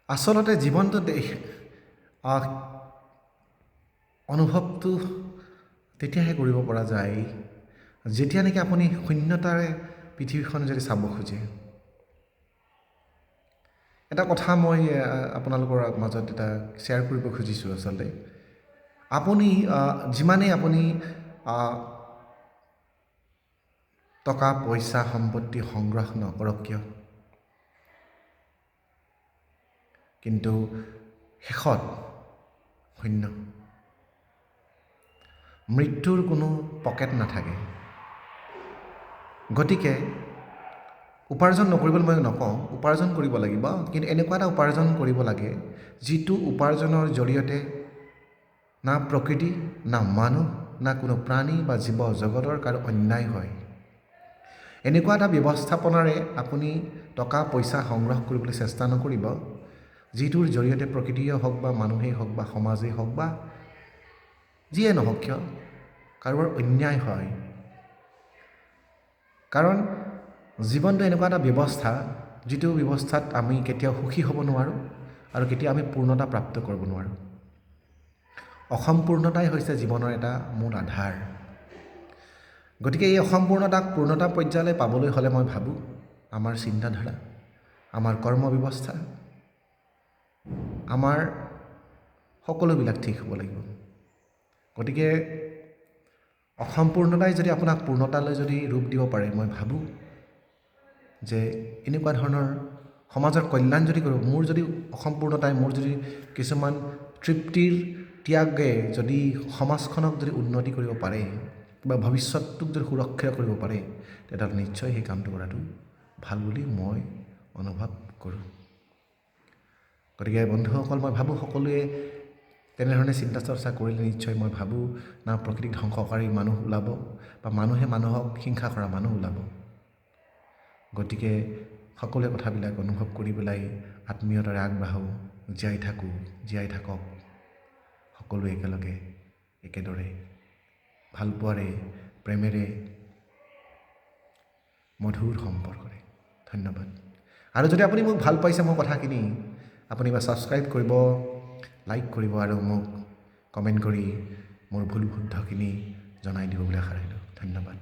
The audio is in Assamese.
আচলতে জীৱনটোত অনুভৱটো তেতিয়াহে কৰিব পৰা যায় যেতিয়া নেকি আপুনি শূন্যতাৰে পৃথিৱীখন যদি চাব খোজে। এটা কথা মই আপোনালোকৰ মাজত এটা শ্বেয়াৰ কৰিব খুজিছোঁ। আচলতে আপুনি যিমানেই আপুনি টকা পইচা সম্পত্তি সংগ্ৰহ নকৰক কিয়, কিন্তু শেষত শূন্য। মৃত্যুৰ কোনো পকেট নাথাকে। গতিকে উপাৰ্জন নকৰিবলৈ মই নকওঁ, উপাৰ্জন কৰিব লাগিব, কিন্তু এনেকুৱা এটা উপাৰ্জন কৰিব লাগে যিটো উপাৰ্জনৰ জৰিয়তে না প্ৰকৃতি, না মানুহ, না কোনো প্ৰাণী বা জীৱ জগতৰ কাৰো অন্যায় হয়। এনেকুৱা এটা ব্যৱস্থাপনাৰে আপুনি টকা পইচা সংগ্ৰহ কৰিবলৈ চেষ্টা নকৰিব যিটোৰ জৰিয়তে প্ৰকৃতিয়ে হওক বা মানুহেই হওক বা সমাজেই হওক বা যিয়ে নহওক কিয় কাৰোবাৰ অন্যায় হয়। কাৰণ জীৱনটো এনেকুৱা এটা ব্যৱস্থা যিটো ব্যৱস্থাত আমি কেতিয়াও সুখী হ'ব নোৱাৰোঁ আৰু কেতিয়াও আমি পূৰ্ণতা প্ৰাপ্ত কৰিব নোৱাৰোঁ। অসম্পূৰ্ণতাই হৈছে জীৱনৰ এটা মূল আধাৰ। গতিকে এই অসম্পূৰ্ণতাক পূৰ্ণতা পৰ্যায়লৈ পাবলৈ হ'লে মই ভাবোঁ আমাৰ চিন্তাধাৰা, আমাৰ কৰ্ম ব্যৱস্থা, আমাৰ সকলোবিলাক ঠিক হ'ব লাগিব। গতিকে অসম্পূৰ্ণতাই যদি আপোনাক পূৰ্ণতালৈ যদি ৰূপ দিব পাৰে, মই ভাবোঁ যে এনেকুৱা ধৰণৰ সমাজৰ কল্যাণ যদি কৰিব, মোৰ যদি অসম্পূৰ্ণতাই মোৰ যদি কিছুমান তৃপ্তিৰ ত্যাগে যদি সমাজখনক যদি উন্নতি কৰিব পাৰে বা ভৱিষ্যতটোক যদি সুৰক্ষিত কৰিব পাৰে, তেতিয়াহ'লে নিশ্চয় সেই কামটো কৰাটো ভাল বুলি মই অনুভৱ কৰোঁ। গতিকে বন্ধুসকল, মই ভাবোঁ সকলোৱে তেনেধৰণে চিন্তা চৰ্চা কৰিলে নিশ্চয় মই ভাবোঁ না প্ৰকৃতিক ধ্বংসকাৰী মানুহ ওলাব বা মানুহে মানুহক হিংসা কৰা মানুহ ওলাব। গতিকে সকলোৱে কথাবিলাক অনুভৱ কৰি পেলাই আত্মীয়তাৰে আগবাঢ়োঁ, জীয়াই থাকক সকলোৱে একেলগে একেদৰে ভালপোৱাৰে প্ৰেমেৰে মধুৰ সম্পৰ্কৰে। ধন্যবাদ। আৰু যদি আপুনি মোক ভাল পাইছে মোৰ কথাখিনি, আপুনি বা ছাবস্ক্ৰাইব কৰিব, লাইক কৰিব আৰু মোক কমেণ্ট কৰি মোৰ ভুল শুদ্ধখিনি জনাই দিব বুলি আশা ৰাখিলোঁ। ধন্যবাদ।